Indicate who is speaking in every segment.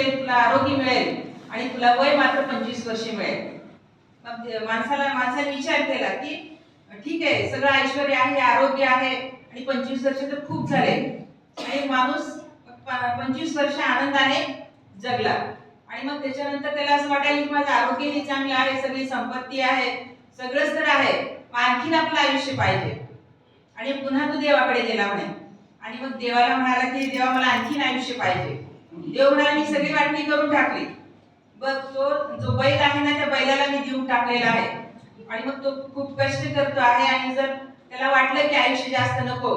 Speaker 1: होईल, तुला आरोग्य मिळेल आणि तुला वय मात्र 25 वर्षे मिळेल. मग माणसाने विचार केला की ठीक आहे, सगळं ऐश्वर्य आहे, आरोग्य आहे आणि 25 वर्ष तर खूप झाले. आणि माणूस 25 वर्ष आनंदाने जगला. आणि मग त्याच्यानंतर त्याला असं वाटायला की माझं आरोग्यही चांगलं आहे, सगळी संपत्ती आहे, सगळंच तर आहे, आणखीन आपलं आयुष्य पाहिजे. आणि पुन्हा तो देवाकडे गेला म्हणे आणि मग देवाला म्हणाला की देवा मला आणखीन आयुष्य पाहिजे. देव म्हणाला मी सगळी वाटणी करून टाकली, बघ तो जो बैल आहे ना त्या बैलाला मी देऊन टाकलेला आहे आणि मग तो खूप कष्ट करतो आहे आणि जर त्याला वाटलं की आयुष्य जास्त नको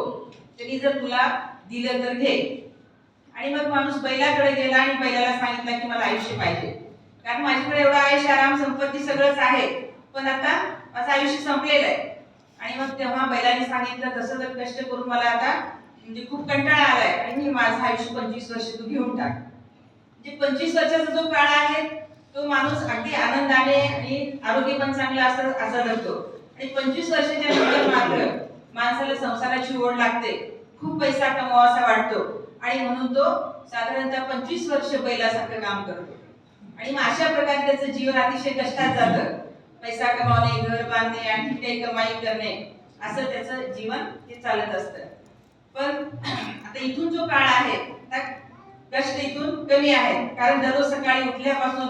Speaker 1: तरी जर तुला दिलं तर घे. आणि मग माणूस बैलाकडे गेला आणि बैलाला सांगितलं की मला आयुष्य पाहिजे, कारण माझ्याकडे एवढा आयुष्य आराम संपत्ती सगळंच आहे, पण आता माझं आयुष्य संपलेलं आहे. आणि मग तेव्हा बैलाने सांगितलं तसं जर कष्ट करून मला आता म्हणजे खूप कंटाळा आलाय आणि मी माझं आयुष्य 25 वर्ष तू घेऊन टाक. म्हणजे 25 वर्षाचा जो काळ आहे तो माणूस अगदी आनंदाने आणि आरोग्य पण चांगलं असं असा जगतो. आणि 25 वर्षाच्या नंतर मात्र माणसाला संसाराची ओढ लागते, खूप पैसा कमवावासा वाटतो आणि म्हणून तो साधारणतः 25 वर्ष बैलासारखं काम करतो. आणि मग अशा प्रकारे त्याचं जीवन अतिशय कष्टात जातं. पैसा कमावणे, घर बांधणे, आणखी काही कमाई करणे असं त्याचं जीवन हे चालत असतं. पण आता इथून जो काळ आहे कष्ट इथून कमी आहे, कारण दररोज सकाळी उठल्यापासून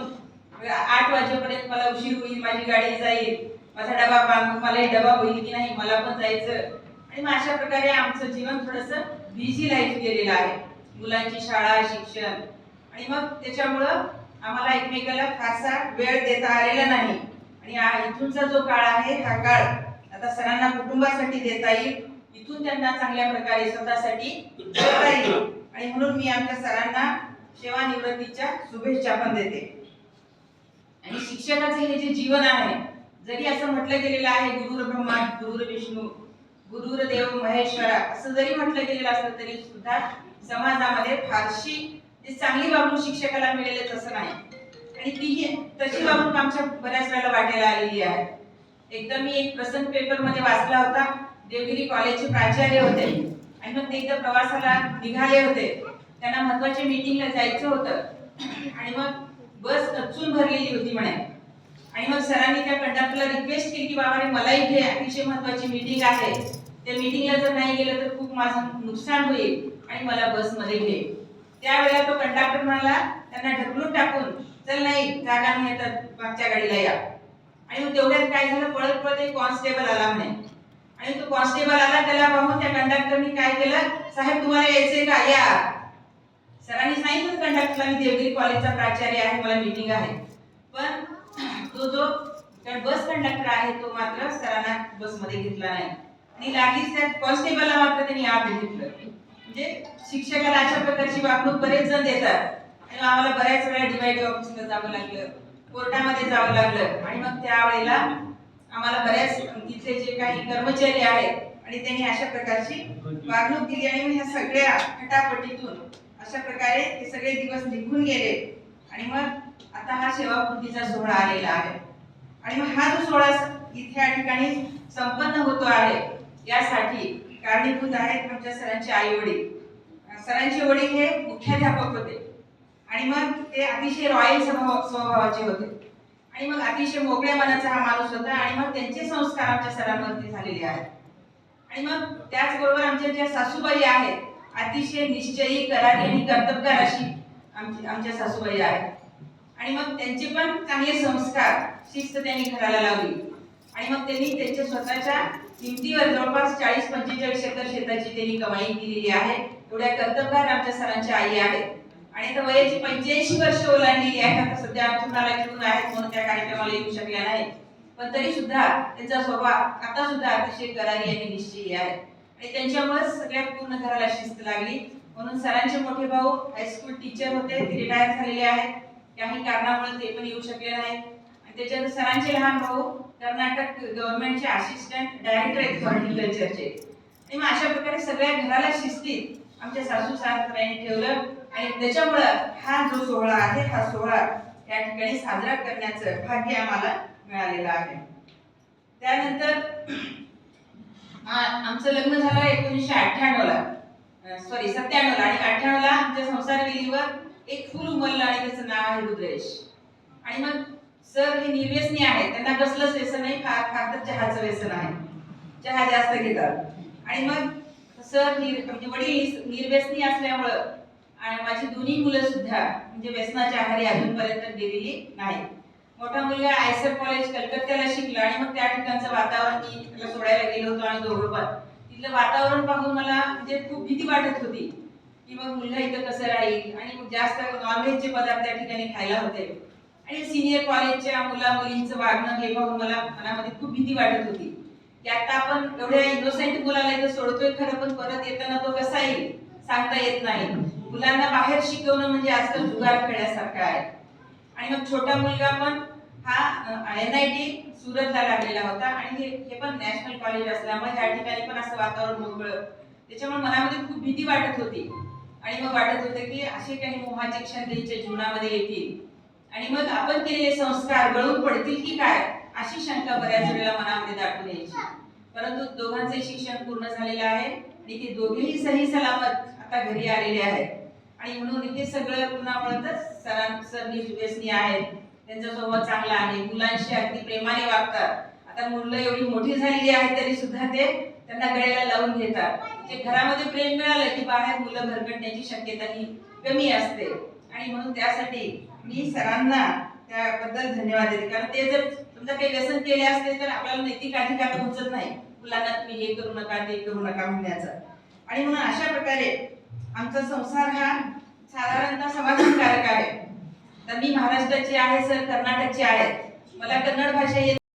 Speaker 1: 8 वाजेपर्यंत मला उशीर होईल, माझी गाडी जाईल, माझा डबा बांधून मला डबा होईल की नाही, मला पण जायचं. आणि मग अशा प्रकारे आमचं जीवन थोडंसं बिझी लाईफ गेलेलं आहे, मुलांची शाळा, शिक्षण. आणि मग त्याच्यामुळं आम्हाला एकमेकाला फारसा वेळ देता आलेला नाही. आणि इथूनचा जो काळ आहे हा काळ आता सरांना कुटुंबासाठी देता येईल, इथून त्यांना चांगल्या प्रकारे स्वतःसाठी देता येईल. आणि म्हणून मी आमच्या सरांना सेवानिवृत्तीच्या शुभेच्छा पण देते. आणि शिक्षकाचे हे जे जीवन आहे, जरी असं म्हटलं गेलेलं आहे गुरुर ब्रह्मा गुरुर विष्णू गुरुर्देव महेश्वरा असं जरी म्हटलं गेलेलं असलं तरी सुद्धा समाजामध्ये फारशी चांगली वागणूक शिक्षकाला मिळेलच असं नाही. आणि ती तशी वागणूक आमच्या बऱ्याच वेळेला वाटायला आलेली आहे. एकदा मी एक प्रसंग पेपर मध्ये वाचला होता. देवगिरी कॉलेजचे प्राचार्य होते आणि मग ते एकदा प्रवासाला निघाले होते, त्यांना महत्त्वाच्या मीटिंगला जायचं होतं आणि मग बस कच्चून भरलेली होती म्हणे. आणि मग सरांनी त्या कंडक्टरला रिक्वेस्ट केली की बाबा रे मलाही घे, अतिशय महत्त्वाची मीटिंग आहे, त्या मीटिंगला जर नाही गेलं तर खूप माझं नुकसान होईल आणि मला बसमध्ये घे. त्यावेळेला तो कंडक्टर म्हणाला त्यांना ढकलून टाकून, चल नाही जागा नाही येतात मागच्या गाडीला या. आणि मग तेवढ्यात काय झालं, पळत पळत एक कॉन्स्टेबल आला म्हणे. आणि तो कॉन्स्टेबल आला, त्याला पाहून त्या कंडक्टरनी काय केलं, साहेब तुम्हाला यायचंय का, या. सरांनी सांगितलं कंडक्टरला मी देवगिरी कॉलेजचा प्राचार्य आहे, मला मीटिंग आहे. पण तो जो बस कंडक्टर आहे तो मात्र सरांना बसमध्ये घेतला नाही आणि लागलीच त्या कॉन्स्टेबलला मात्र त्यांनी आत घेतलं. म्हणजे शिक्षकाला अशा प्रकारची वागणूक बरेच जण देतात. आणि आम्हाला बऱ्याच वेळा डीवायडी ऑफिसला जावं लागलं, कोर्टामध्ये जावं लागलं. आणि मग त्यावेळेला आम्हाला बऱ्याच तिथले जे काही कर्मचारी आहेत आणि त्यांनी अशा प्रकारची वागणूक दिली आणि ह्या सगळ्या खटापटीतून अशा प्रकारे ते सगळे दिवस निघून गेले. आणि मग आता हा सेवापूर्तीचा सोहळा आलेला आहे. आणि मग हा जो सोहळा इथे या ठिकाणी संपन्न होतो आहे यासाठी कारणीभूत आहेत आमच्या सरांचे आई वडील. सरांचे वडील हे मुख्याध्यापक होते आणि मग ते अतिशय रॉयल स्वभावाचे होते आणि मग अतिशय मोकळ्या मनाचा हा माणूस होता. आणि मग त्यांचे संस्कार आमच्या सरांवरती झालेले आहेत. आणि मग त्याचबरोबर आमच्या ज्या सासूबाई आहेत अतिशय निश्चयी, करारी आणि कर्तबगार अशी आमच्या सासूबाई आहेत. आणि मग त्यांचे पण चांगले संस्कार, शिस्त त्यांनी घराला लावली. आणि मग त्यांनी त्यांच्या स्वतःच्या किमतीवर जवळपास 40-45 एकर शेताची त्यांनी कमाई केलेली आहे. एवढ्या कर्तबगार आमच्या सरांच्या आई आहेत. आणि आता वयाची 85 वर्ष ओलांडलेली आहेत. आता सध्या अंथरुणाला घेऊन आहेत म्हणून त्या कार्यक्रमाला येऊ शकल्या नाही, पण तरी सुद्धा त्यांचा स्वभाव आता सुद्धा अतिशय करारी आणि निश्चयी आहे. आणि त्यांच्यामुळे सगळ्या पूर्ण घराला शिस्त लागली. म्हणून सरांचे मोठे भाऊ हायस्कूल टीचर होते, ते रिटायर झालेले आहेत, काही कारणामुळे ते पण येऊ शकले नाहीत. आणि त्याच्यानंतर सरांचे लहान भाऊ कर्नाटक गव्हर्नमेंटचे असिस्टंट डायरेक्टर आहेत हॉर्टिकल्चरचे. आणि मग अशा प्रकारे सगळ्या घराला शिस्तीत आमच्या सासू सासऱ्यांनी ठेवलं. आणि त्याच्यामुळं हा जो सोहळा आहे हा सोहळा या ठिकाणी साजरा करण्याचं भाग्य आम्हाला मिळालेलं आहे. त्यानंतर आमचं लग्न झालं 1998 ला, 97 ला. आणि 98 ला आमच्या संसार विधीवर एक फुल उमललं आणि त्याचं नाव आहे रुद्रेश. आणि मग सर हे निर्व्यसनी आहेत, त्यांना कसलंच व्यसन नाही, फार फार तर चहाचं व्यसन आहे, चहा जास्त घेतात. आणि मग सर म्हणजे वडील निर्व्यसनी असल्यामुळं आणि माझी दोन्ही मुलं सुद्धा म्हणजे व्यसनाच्या आहारी अजूनपर्यंत गेलेली नाही. मोठा मुलगा आयसर कॉलेज कलकत्त्याला शिकला आणि मग त्या ठिकाणचं वातावरण मी त्याला सोडायला गेलो होतो आणि दोघं पण तिथलं वातावरण पाहून मला म्हणजे खूप भीती वाटत होती की मग मुलगा इथं कसं राहील. आणि मग जास्त नॉनव्हेजचे पदार्थ त्या ठिकाणी खायला होते आणि सिनियर कॉलेजच्या मुला मुलींचं वागणं हे पाहून मला मनामध्ये खूप भीती वाटत होती की आता आपण एवढ्या इनोसेंट मुलाला इथं सोडतोय खरं, पण परत येताना तो कसा येईल सांगता येत नाही. मुलांना बाहेर शिकवणं म्हणजे आजकाल जुगार खेळण्यासारखं आहे. आणि मग छोटा मुलगा पण हा NIT सुरतला लागलेला होता आणि हे पण नॅशनल कॉलेज असल्यामुळे ह्या ठिकाणी पण असं वातावरण मोकळं, त्याच्यामुळे मनामध्ये खूप भीती वाटत होती. आणि मग वाटत होतं की असे काही मोहाचे क्षण त्यांच्या जीवनामध्ये येतील आणि मग आपण केलेले संस्कार गळून पडतील की काय, अशी शंका बऱ्याच वेळेला मनामध्ये दाटून यायची. परंतु दोघांचे शिक्षण पूर्ण झालेलं आहे आणि ते दोघेही सही सलामत आता घरी आलेले आहेत. आणि म्हणून हे सगळं कुणामुळेच सर निर्व्यसनी आहेत, त्यांचा स्वभाव चांगला आहे, मुलांशी अगदी प्रेमाने वागतात. आता मुलं एवढी मोठी झालेली आहेत तरी सुद्धा ते त्यांना गळ्याला लावून घेतात. म्हणजे घरामध्ये प्रेम मिळालं की बाहेर मुलं भरकटण्याची शक्यता ही कमी असते. आणि म्हणून त्यासाठी मी सरांना त्याबद्दल धन्यवाद देते, कारण ते जर समजा काही व्यसन केले असते तर आपल्याला नैतिक अधिकार पोहोचत नाही मुलांना तुम्ही हे करू नका ते करू नका म्हणण्याचं. आणि म्हणून अशा प्रकारे आमचा संसार हा साधारणतः समाधानकारक आहे. तर मी महाराष्ट्राची आहे, सर कर्नाटकचे आहेत, मला कन्नड भाषा येत